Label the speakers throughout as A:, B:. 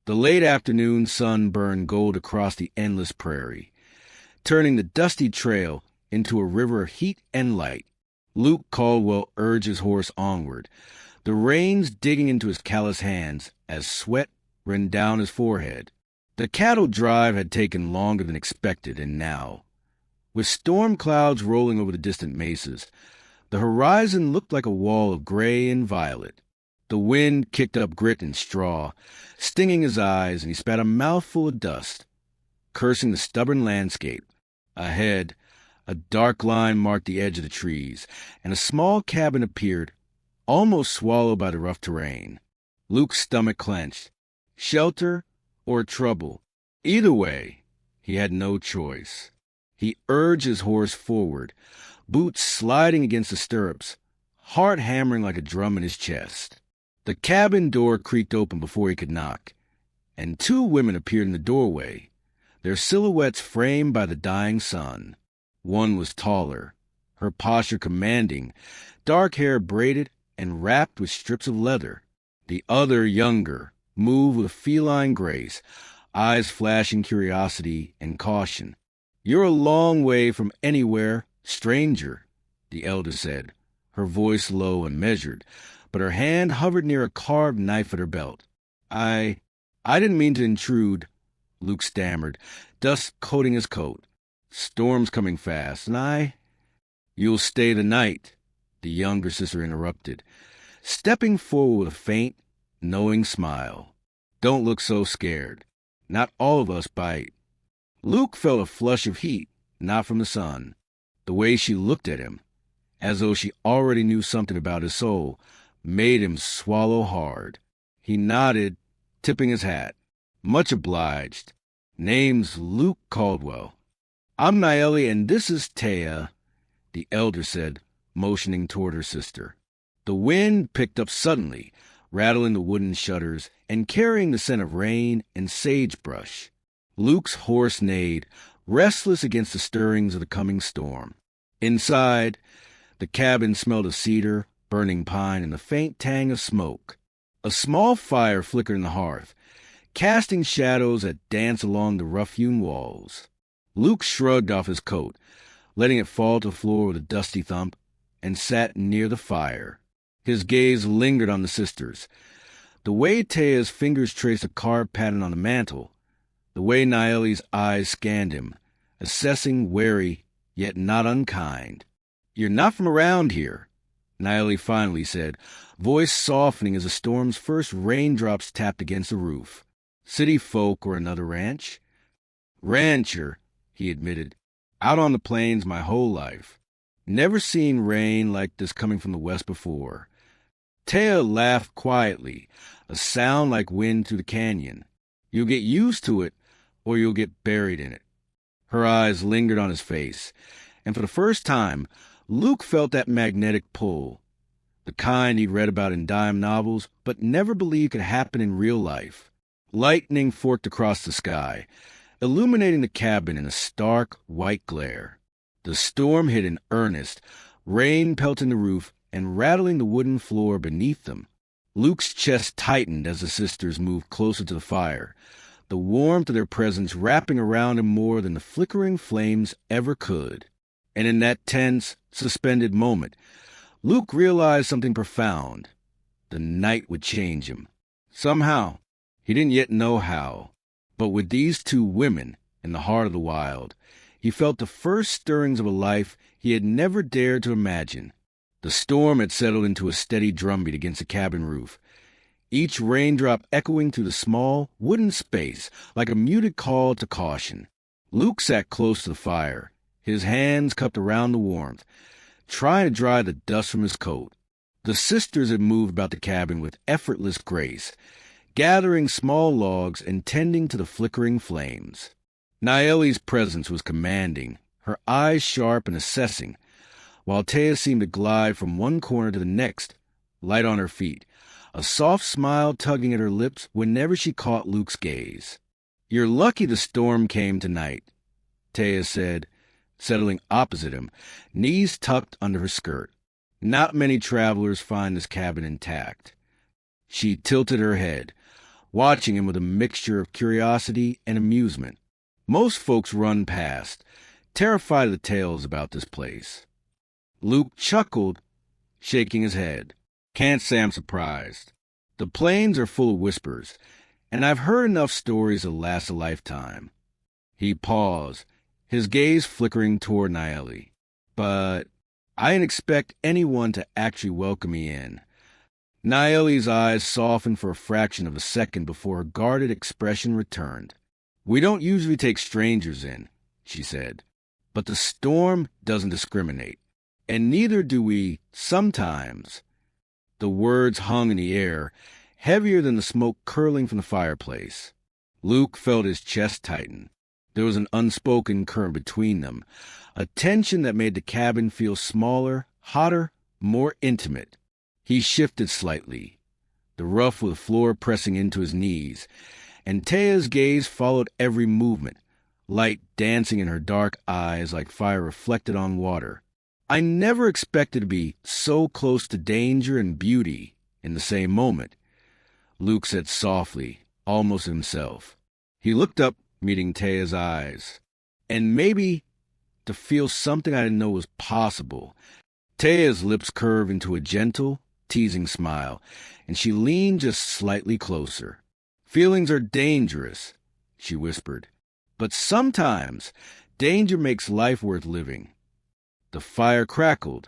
A: The late afternoon sun burned gold across the endless prairie, turning the dusty trail into a river of heat and light. Luke Caldwell urged his horse onward, the reins digging into his calloused hands as sweat ran down his forehead. The cattle drive had taken longer than expected, and now, with storm clouds rolling over the distant mesas, the horizon looked like a wall of gray and violet. The wind kicked up grit and straw, stinging his eyes, and he spat a mouthful of dust, cursing the stubborn landscape. Ahead, a dark line marked the edge of the trees, and a small cabin appeared, almost swallowed by the rough terrain. Luke's stomach clenched. Shelter or trouble? Either way, he had no choice. He urged his horse forward, boots sliding against the stirrups, heart hammering like a drum in his chest. The cabin door creaked open before he could knock, and two women appeared in the doorway, their silhouettes framed by the dying sun. One was taller, her posture commanding, dark hair braided and wrapped with strips of leather. The other, younger, moved with feline grace, eyes flashing curiosity and caution. "You're a long way from anywhere, stranger," the elder said, her voice low and measured, but her hand hovered near a carved knife at her belt. I didn't mean to intrude," Luke stammered, dust coating his coat. "Storm's coming fast, and You'll stay the night," the younger sister interrupted, stepping forward with a faint, knowing smile. "Don't look so scared. Not all of us bite." Luke felt a flush of heat, not from the sun. The way she looked at him, as though she already knew something about his soul, made him swallow hard. He nodded, tipping his hat. "Much obliged. Name's Luke Caldwell." "I'm Naeli, and this is Taya," the elder said, motioning toward her sister. The wind picked up suddenly, rattling the wooden shutters and carrying the scent of rain and sagebrush. Luke's horse neighed, restless against the stirrings of the coming storm. Inside, the cabin smelled of cedar, burning pine, and the faint tang of smoke. A small fire flickered in the hearth, casting shadows that danced along the rough-hewn walls. Luke shrugged off his coat, letting it fall to the floor with a dusty thump, and sat near the fire. His gaze lingered on the sisters. The way Taya's fingers traced a carved pattern on the mantel, the way Naeli's eyes scanned him, assessing, wary, yet not unkind. "You're not from around here," Naeli finally said, voice softening as the storm's first raindrops tapped against the roof. "City folk or another ranch?" "Rancher," he admitted. "Out on the plains my whole life. Never seen rain like this coming from the west before." Taya laughed quietly, a sound like wind through the canyon. "You'll get used to it, or you'll get buried in it." Her eyes lingered on his face, and for the first time, Luke felt that magnetic pull, the kind he'd read about in dime novels, but never believed could happen in real life. Lightning forked across the sky, illuminating the cabin in a stark, white glare. The storm hit in earnest, rain pelting the roof and rattling the wooden floor beneath them. Luke's chest tightened as the sisters moved closer to the fire, the warmth of their presence wrapping around him more than the flickering flames ever could. And in that tense, suspended moment, Luke realized something profound. The night would change him. Somehow. He didn't yet know how. But with these two women in the heart of the wild, he felt the first stirrings of a life he had never dared to imagine. The storm had settled into a steady drumbeat against the cabin roof, each raindrop echoing through the small, wooden space like a muted call to caution. Luke sat close to the fire, his hands cupped around the warmth, trying to dry the dust from his coat. The sisters had moved about the cabin with effortless grace, gathering small logs and tending to the flickering flames. Naeli's presence was commanding, her eyes sharp and assessing, while Taya seemed to glide from one corner to the next, light on her feet, a soft smile tugging at her lips whenever she caught Luke's gaze. "You're lucky the storm came tonight," Taya said, settling opposite him, knees tucked under her skirt. "Not many travelers find this cabin intact." She tilted her head, watching him with a mixture of curiosity and amusement. Most folks run past, terrified of the tales about this place. Luke chuckled, shaking his head. Can't say I'm surprised. The plains are full of whispers, and I've heard enough stories to last a lifetime. He paused, his gaze flickering toward Naeli. But I didn't expect anyone to actually welcome me in. Naeli's eyes softened for a fraction of a second before her guarded expression returned. We don't usually take strangers in, she said, but the storm doesn't discriminate, and neither do we sometimes. The words hung in the air, heavier than the smoke curling from the fireplace. Luke felt his chest tighten. There was an unspoken current between them, a tension that made the cabin feel smaller, hotter, more intimate. He shifted slightly, the rough of the floor pressing into his knees, and Taya's gaze followed every movement, light dancing in her dark eyes like fire reflected on water. I never expected to be so close to danger and beauty in the same moment, Luke said softly, almost himself. He looked up, meeting Taya's eyes, and maybe to feel something I didn't know was possible. Taya's lips curved into a gentle, teasing smile, and she leaned just slightly closer. Feelings are dangerous, she whispered, but sometimes danger makes life worth living. The fire crackled,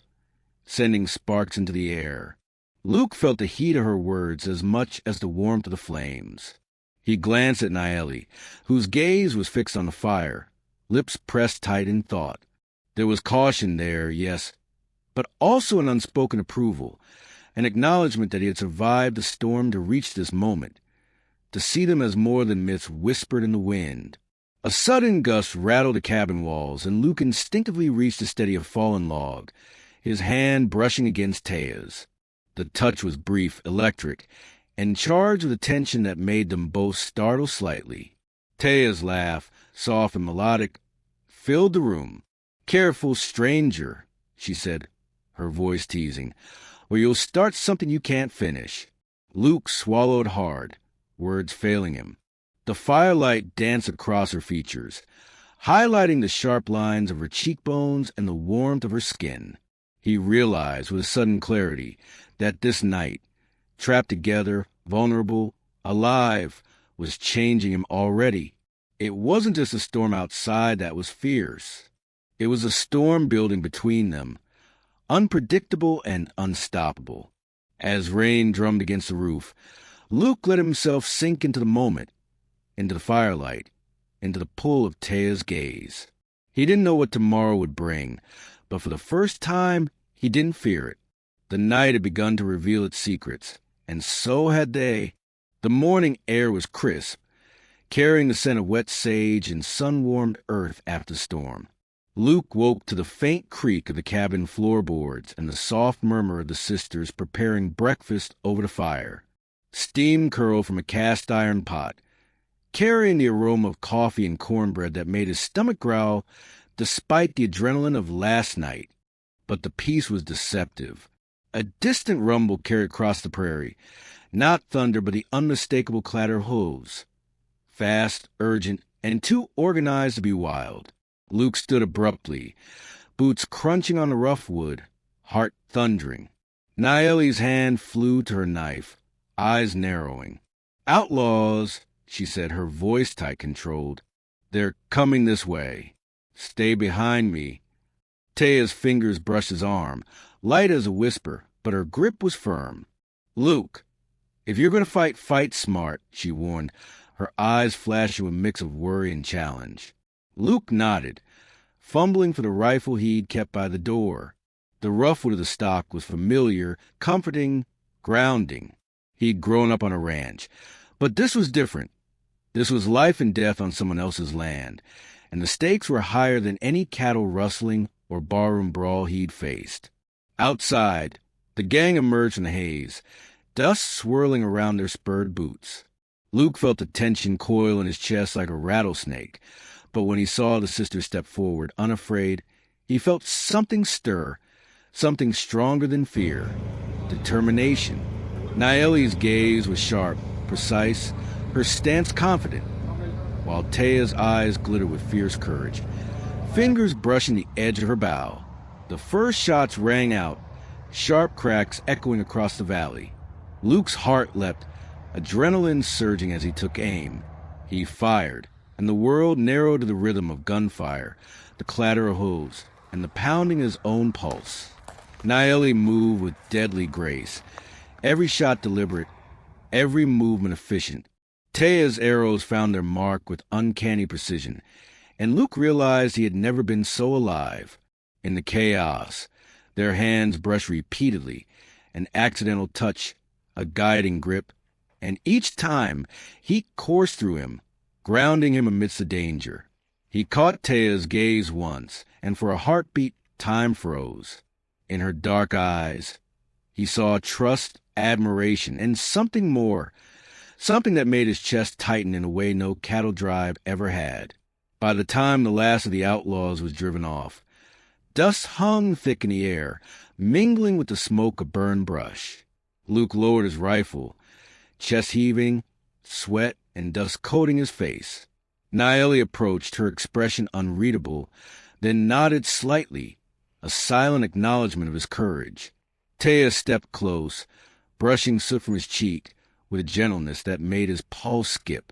A: sending sparks into the air. Luke felt the heat of her words as much as the warmth of the flames. He glanced at Naeli, whose gaze was fixed on the fire, lips pressed tight in thought. There was caution there, yes, but also an unspoken approval, an acknowledgement that he had survived the storm to reach this moment, to see them as more than myths whispered in the wind. A sudden gust rattled the cabin walls, and Luke instinctively reached to steady a fallen log, his hand brushing against Taya's. The touch was brief, electric, and charged with a tension that made them both startle slightly. Taya's laugh, soft and melodic, filled the room. "Careful, stranger," she said, her voice teasing, "or you'll start something you can't finish." Luke swallowed hard, words failing him. The firelight danced across her features, highlighting the sharp lines of her cheekbones and the warmth of her skin. He realized with a sudden clarity that this night, trapped together, vulnerable, alive, was changing him already. It wasn't just a storm outside that was fierce. It was a storm building between them, unpredictable and unstoppable. As rain drummed against the roof, Luke let himself sink into the moment, into the firelight, into the pull of Taya's gaze. He didn't know what tomorrow would bring, but for the first time, he didn't fear it. The night had begun to reveal its secrets, and so had they. The morning air was crisp, carrying the scent of wet sage and sun-warmed earth after the storm. Luke woke to the faint creak of the cabin floorboards and the soft murmur of the sisters preparing breakfast over the fire. Steam curled from a cast-iron pot, carrying the aroma of coffee and cornbread that made his stomach growl despite the adrenaline of last night. But the peace was deceptive. A distant rumble carried across the prairie, not thunder but the unmistakable clatter of hooves. Fast, urgent, and too organized to be wild. Luke stood abruptly, boots crunching on the rough wood, heart thundering. Naeli's hand flew to her knife, eyes narrowing. "Outlaws," she said, her voice tight controlled. "They're coming this way. Stay behind me." Taya's fingers brushed his arm, light as a whisper, but her grip was firm. "Luke, if you're going to fight, fight smart," she warned, her eyes flashing with a mix of worry and challenge. Luke nodded, fumbling for the rifle he'd kept by the door. The rough wood of the stock was familiar, comforting, grounding. He'd grown up on a ranch. But this was different. This was life and death on someone else's land, and the stakes were higher than any cattle rustling or barroom brawl he'd faced. Outside, the gang emerged from the haze, dust swirling around their spurred boots. Luke felt the tension coil in his chest like a rattlesnake, but when he saw the sisters step forward, unafraid, he felt something stir, something stronger than fear, determination. Naeli's gaze was sharp, precise, her stance confident, while Taya's eyes glittered with fierce courage, fingers brushing the edge of her bow. The first shots rang out, sharp cracks echoing across the valley. Luke's heart leapt, adrenaline surging as he took aim. He fired, and the world narrowed to the rhythm of gunfire, the clatter of hooves, and the pounding of his own pulse. Naeli moved with deadly grace, every shot deliberate, every movement efficient. Taya's arrows found their mark with uncanny precision, and Luke realized he had never been so alive. In the chaos, their hands brushed repeatedly, an accidental touch, a guiding grip, and each time he coursed through him, grounding him amidst the danger. He caught Taya's gaze once, and for a heartbeat, time froze. In her dark eyes, he saw trust, admiration, and something more, something that made his chest tighten in a way no cattle drive ever had. By the time the last of the outlaws was driven off, dust hung thick in the air, mingling with the smoke of burned brush. Luke lowered his rifle, chest heaving, sweat and dust coating his face. Naeli approached, her expression unreadable, then nodded slightly, a silent acknowledgement of his courage. Taya stepped close, brushing soot from his cheek with a gentleness that made his pulse skip.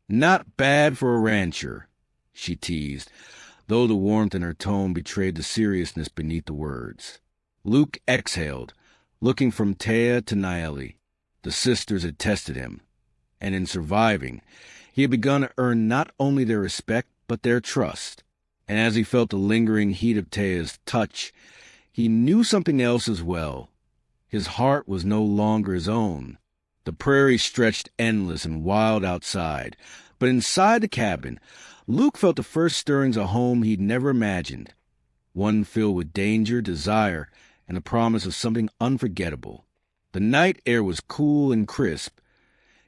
A: "Not bad for a rancher," she teased, though the warmth in her tone betrayed the seriousness beneath the words. Luke exhaled, looking from Taya to Naeli. The sisters had tested him, and in surviving, he had begun to earn not only their respect, but their trust. And as he felt the lingering heat of Taya's touch, he knew something else as well. His heart was no longer his own. The prairie stretched endless and wild outside, but inside the cabin, Luke felt the first stirrings of home he'd never imagined, one filled with danger, desire, and the promise of something unforgettable. The night air was cool and crisp,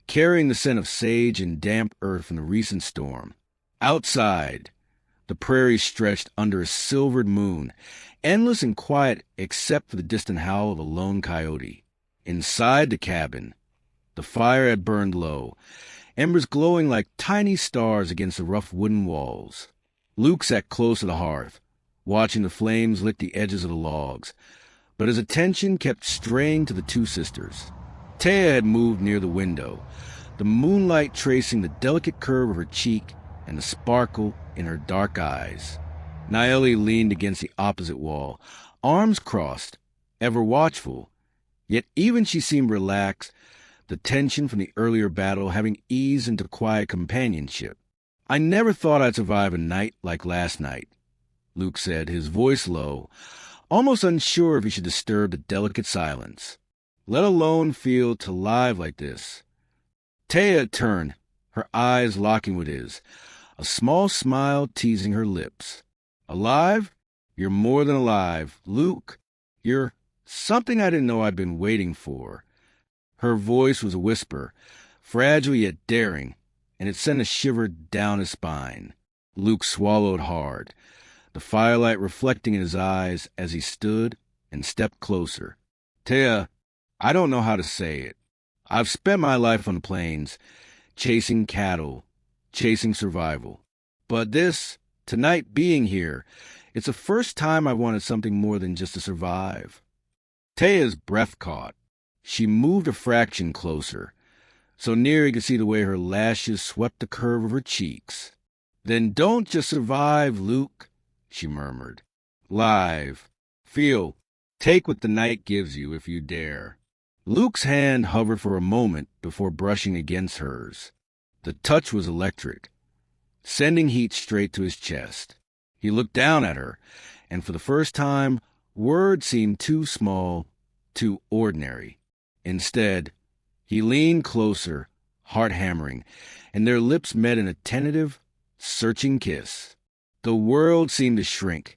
A: carrying the scent of sage and damp earth from the recent storm. Outside, the prairie stretched under a silvered moon, endless and quiet except for the distant howl of a lone coyote. Inside the cabin, the fire had burned low, embers glowing like tiny stars against the rough wooden walls. Luke sat close to the hearth, watching the flames lick the edges of the logs, but his attention kept straying to the two sisters. Taya had moved near the window, the moonlight tracing the delicate curve of her cheek and the sparkle in her dark eyes. Naeli leaned against the opposite wall, arms crossed, ever watchful, yet even she seemed relaxed, the tension from the earlier battle having eased into quiet companionship. "I never thought I'd survive a night like last night," Luke said, his voice low, almost unsure if he should disturb the delicate silence. "Let alone feel to live like this." Taya turned, her eyes locking with his, a small smile teasing her lips. "Alive? You're more than alive. Luke, you're something I didn't know I'd been waiting for." Her voice was a whisper, fragile yet daring, and it sent a shiver down his spine. Luke swallowed hard, the firelight reflecting in his eyes as he stood and stepped closer. "Taya, I don't know how to say it. I've spent my life on the plains, chasing cattle, chasing survival. But tonight being here, it's the first time I've wanted something more than just to survive." Taya's breath caught. She moved a fraction closer, so near he could see the way her lashes swept the curve of her cheeks. "Then don't just survive, Luke," she murmured. "Live. Feel. Take what the night gives you if you dare." Luke's hand hovered for a moment before brushing against hers. The touch was electric, sending heat straight to his chest. He looked down at her, and for the first time, words seemed too small, too ordinary. Instead, he leaned closer, heart hammering, and their lips met in a tentative, searching kiss. The world seemed to shrink.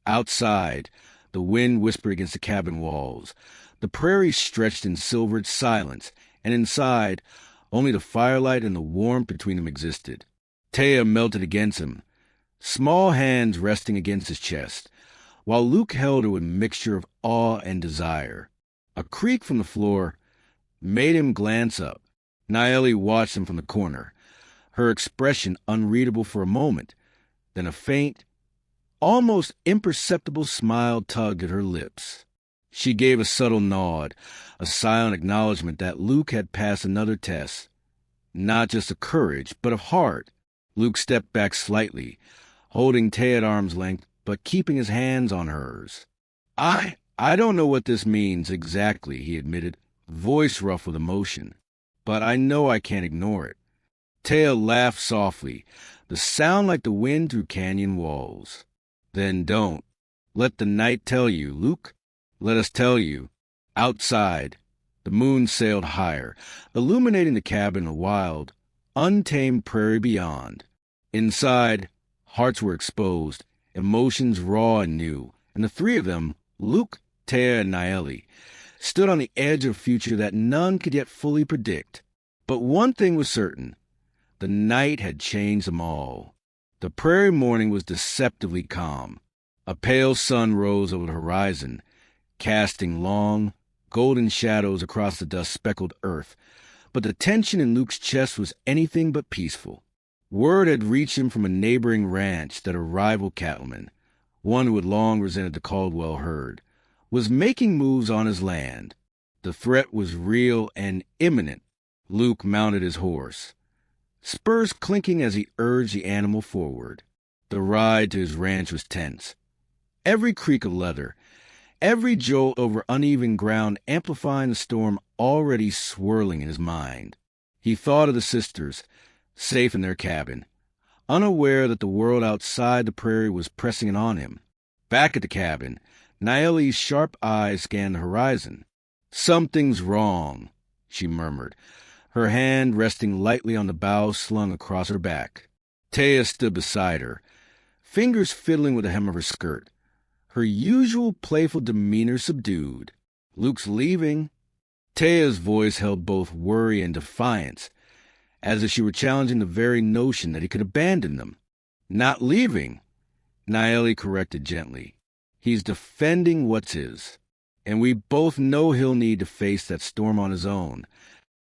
A: Outside, the wind whispered against the cabin walls. The prairie stretched in silvered silence, and inside, only the firelight and the warmth between them existed. Taya melted against him, small hands resting against his chest, while Luke held her with a mixture of awe and desire. A creak from the floor made him glance up. Naeli watched them from the corner, her expression unreadable for a moment. Then a faint, almost imperceptible smile tugged at her lips. She gave a subtle nod, a silent acknowledgement that Luke had passed another test, not just of courage, but of heart. Luke stepped back slightly, holding Tay at arm's length, but keeping his hands on hers. I don't know what this means exactly, he admitted, voice rough with emotion, but I know I can't ignore it. Taya laughed softly, the sound like the wind through canyon walls. Then don't. Let the night tell you, Luke. Let us tell you. Outside, the moon sailed higher, illuminating the cabin a wild, untamed prairie beyond. Inside, hearts were exposed, emotions raw and new, and the three of them, Luke, Taya, and Naeli, stood on the edge of a future that none could yet fully predict. But one thing was certain. The night had changed them all. The prairie morning was deceptively calm. A pale sun rose over the horizon, casting long, golden shadows across the dust-speckled earth, but the tension in Luke's chest was anything but peaceful. Word had reached him from a neighboring ranch that a rival cattleman, one who had long resented the Caldwell herd, was making moves on his land. The threat was real and imminent. Luke mounted his horse, spurs clinking as he urged the animal forward. The ride to his ranch was tense. Every creak of leather, every jolt over uneven ground amplifying the storm already swirling in his mind. He thought of the sisters, safe in their cabin, unaware that the world outside the prairie was pressing in on him. Back at the cabin, Naeli's sharp eyes scanned the horizon. "Something's wrong," she murmured, her hand resting lightly on the bough slung across her back. Taya stood beside her, fingers fiddling with the hem of her skirt, her usual playful demeanor subdued. "Luke's leaving." Taya's voice held both worry and defiance, as if she were challenging the very notion that he could abandon them. "Not leaving," Naeli corrected gently. "He's defending what's his, and we both know he'll need to face that storm on his own."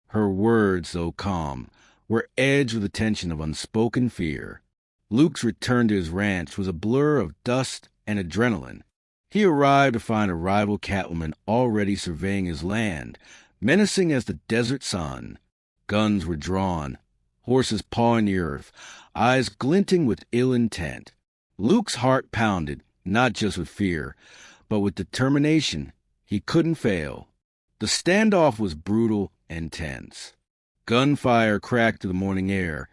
A: Her words, though calm, were edged with the tension of unspoken fear. Luke's return to his ranch was a blur of dust and adrenaline. He arrived to find a rival cattleman already surveying his land, menacing as the desert sun. Guns were drawn, horses pawing the earth, eyes glinting with ill intent. Luke's heart pounded, not just with fear, but with determination. He couldn't fail. The standoff was brutal and tense. Gunfire cracked through the morning air,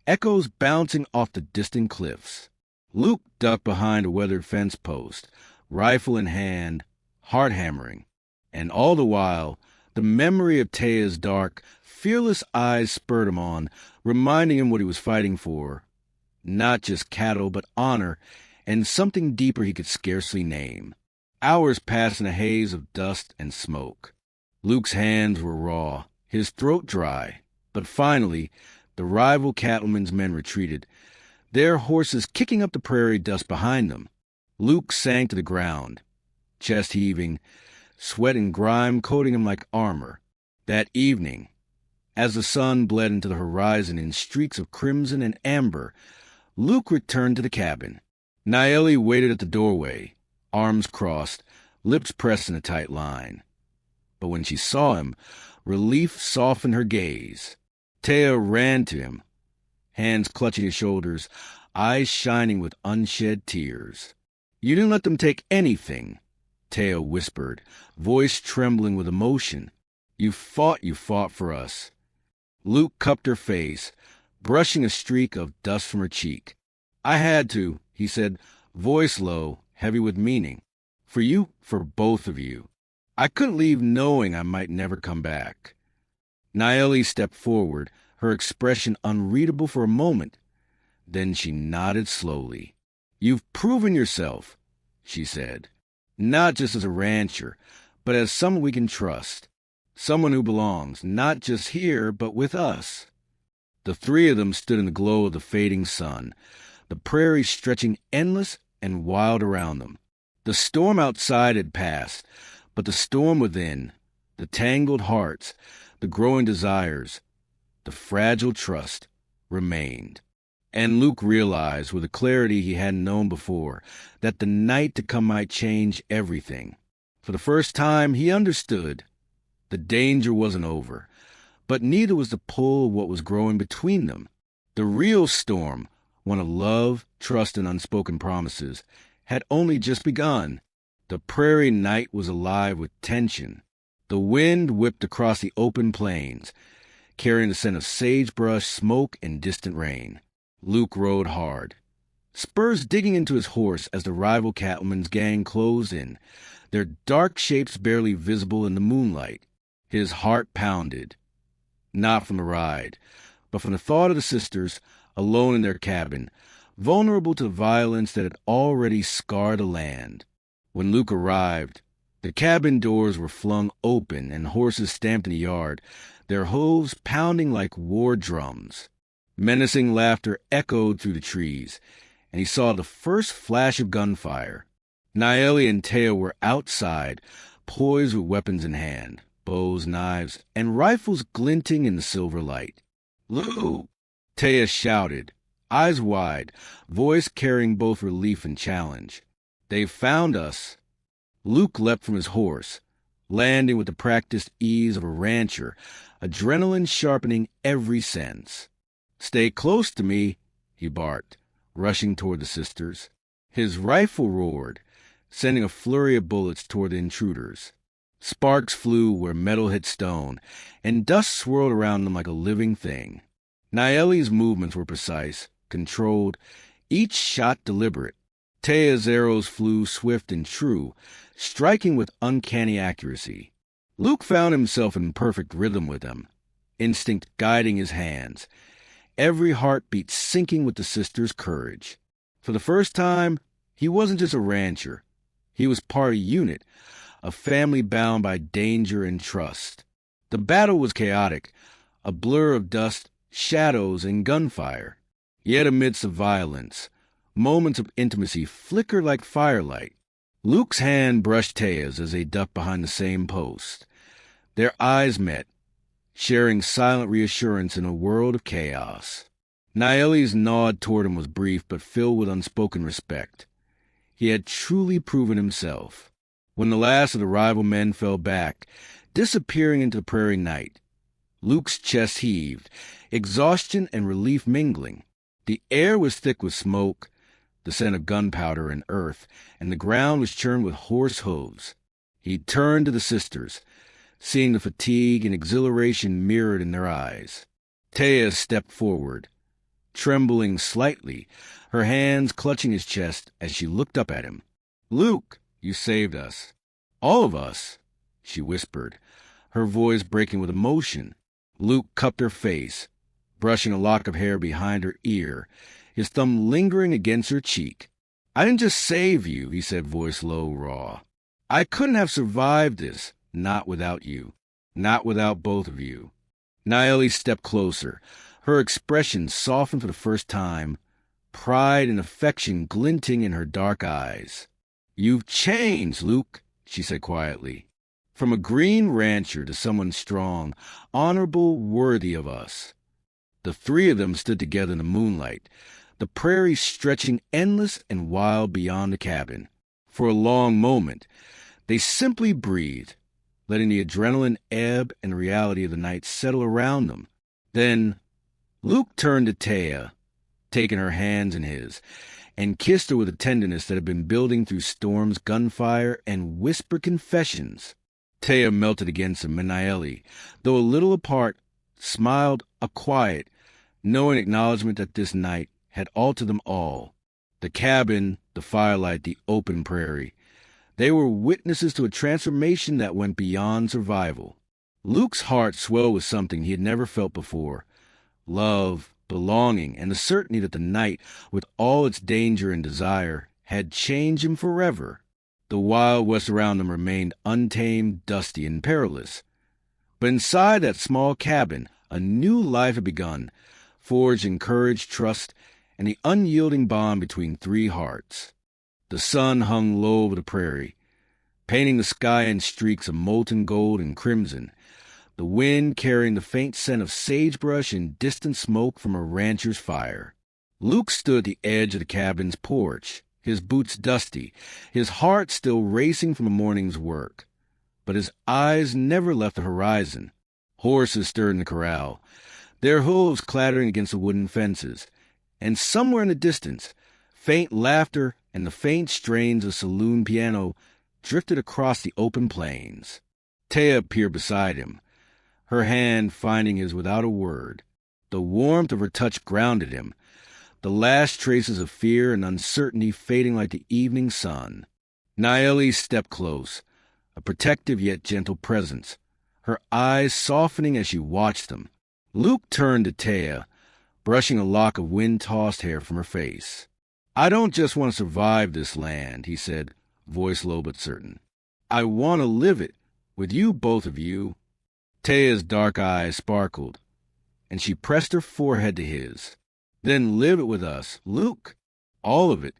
A: echoes bouncing off the distant cliffs. Luke ducked behind a weathered fence post, rifle in hand, heart hammering. And all the while, the memory of Taya's dark, fearless eyes spurred him on, reminding him what he was fighting for. Not just cattle, but honor, and something deeper he could scarcely name. Hours passed in a haze of dust and smoke. Luke's hands were raw, his throat dry. But finally, the rival cattlemen's men retreated, their horses kicking up the prairie dust behind them. Luke sank to the ground, chest heaving, sweat and grime coating him like armor. That evening, as the sun bled into the horizon in streaks of crimson and amber, Luke returned to the cabin. Naeli waited at the doorway, arms crossed, lips pressed in a tight line. But when she saw him, relief softened her gaze. Taya ran to him, hands clutching his shoulders, eyes shining with unshed tears. "You didn't let them take anything," Taya whispered, voice trembling with emotion. You fought for us." Luke cupped her face, brushing a streak of dust from her cheek. "I had to," he said, voice low, heavy with meaning. "For you, for both of you. I couldn't leave knowing I might never come back." Naeli stepped forward, her expression unreadable for a moment. Then she nodded slowly. "You've proven yourself," she said, "not just as a rancher, but as someone we can trust. Someone who belongs, not just here, but with us." The three of them stood in the glow of the fading sun, the prairie stretching endless and wild around them. The storm outside had passed, but the storm within, the tangled hearts, the growing desires, the fragile trust, remained. And Luke realized, with a clarity he hadn't known before, that the night to come might change everything. For the first time, he understood. The danger wasn't over, but neither was the pull of what was growing between them. The real storm, one of love, trust, and unspoken promises, had only just begun. The prairie night was alive with tension. The wind whipped across the open plains, carrying the scent of sagebrush, smoke, and distant rain. Luke rode hard, spurs digging into his horse as the rival cattlemen's gang closed in, their dark shapes barely visible in the moonlight. His heart pounded, not from the ride, but from the thought of the sisters, alone in their cabin, vulnerable to violence that had already scarred the land. When Luke arrived, the cabin doors were flung open and horses stamped in the yard, their hooves pounding like war drums. Menacing laughter echoed through the trees, and he saw the first flash of gunfire. Naeli and Taya were outside, poised with weapons in hand, bows, knives, and rifles glinting in the silver light. "Luke!" Taya shouted, eyes wide, voice carrying both relief and challenge. "They've found us." Luke leapt from his horse, landing with the practiced ease of a rancher, adrenaline sharpening every sense. "Stay close to me," he barked, rushing toward the sisters. His rifle roared, sending a flurry of bullets toward the intruders. Sparks flew where metal hit stone, and dust swirled around them like a living thing. Naeli's movements were precise, controlled, each shot deliberate. Taya's arrows flew swift and true, striking with uncanny accuracy. Luke found himself in perfect rhythm with them, instinct guiding his hands, every heartbeat sinking with the sisters' courage. For the first time, he wasn't just a rancher. He was part of a unit, a family bound by danger and trust. The battle was chaotic, a blur of dust, shadows, and gunfire. Yet amidst the violence, moments of intimacy flickered like firelight. Luke's hand brushed Taya's as they ducked behind the same post. Their eyes met, sharing silent reassurance in a world of chaos. Naeli's nod toward him was brief but filled with unspoken respect. He had truly proven himself. When the last of the rival men fell back, disappearing into the prairie night, Luke's chest heaved, exhaustion and relief mingling. The air was thick with smoke, the scent of gunpowder and earth, and the ground was churned with horse hooves. He turned to the sisters, seeing the fatigue and exhilaration mirrored in their eyes. Taya stepped forward, trembling slightly, her hands clutching his chest as she looked up at him. "Luke, you saved us. All of us," she whispered, her voice breaking with emotion. Luke cupped her face, brushing a lock of hair behind her ear, his thumb lingering against her cheek. "I didn't just save you," he said, voice low, raw. "I couldn't have survived this. Not without you. Not without both of you." Naeli stepped closer, her expression softened for the first time, pride and affection glinting in her dark eyes. "You've changed, Luke," she said quietly. "From a green rancher to someone strong, honorable, worthy of us." The three of them stood together in the moonlight, the prairie stretching endless and wild beyond the cabin. For a long moment, they simply breathed, letting the adrenaline ebb and the reality of the night settle around them. Then Luke turned to Taya, taking her hands in his, and kissed her with a tenderness that had been building through storms, gunfire, and whispered confessions. Taya melted against him, and Naeli, though a little apart, smiled a quiet, knowing acknowledgment that this night had altered them all. The cabin, the firelight, the open prairie. They were witnesses to a transformation that went beyond survival. Luke's heart swelled with something he had never felt before. Love, belonging, and the certainty that the night, with all its danger and desire, had changed him forever. The Wild West around them remained untamed, dusty, and perilous. But inside that small cabin, a new life had begun, forged in courage, trust, and the unyielding bond between three hearts. The sun hung low over the prairie, painting the sky in streaks of molten gold and crimson, the wind carrying the faint scent of sagebrush and distant smoke from a rancher's fire. Luke stood at the edge of the cabin's porch, his boots dusty, his heart still racing from a morning's work. But his eyes never left the horizon. Horses stirred in the corral, their hooves clattering against the wooden fences, and somewhere in the distance, faint laughter and the faint strains of saloon piano drifted across the open plains. Taya appeared beside him, her hand finding his without a word. The warmth of her touch grounded him, the last traces of fear and uncertainty fading like the evening sun. Naeli stepped close, a protective yet gentle presence, her eyes softening as she watched them. Luke turned to Taya, brushing a lock of wind-tossed hair from her face. "I don't just want to survive this land," he said, voice low but certain. "I want to live it, with you, both of you." Taya's dark eyes sparkled, and she pressed her forehead to his. "Then live it with us, Luke. All of it.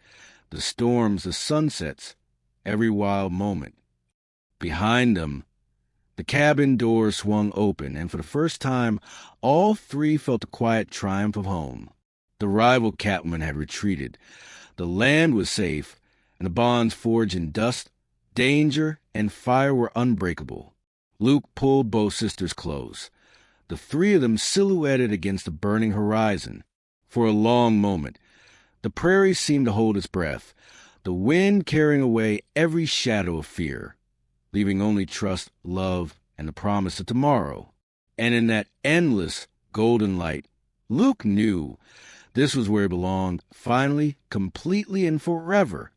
A: The storms, the sunsets, every wild moment." Behind them, the cabin door swung open, and for the first time, all three felt the quiet triumph of home. The rival cattlemen had retreated. The land was safe, and the bonds forged in dust, danger, and fire were unbreakable. Luke pulled both sisters close, the three of them silhouetted against the burning horizon. For a long moment, the prairie seemed to hold its breath, the wind carrying away every shadow of fear, leaving only trust, love, and the promise of tomorrow. And in that endless golden light, Luke knew this was where he belonged, finally, completely, and forever.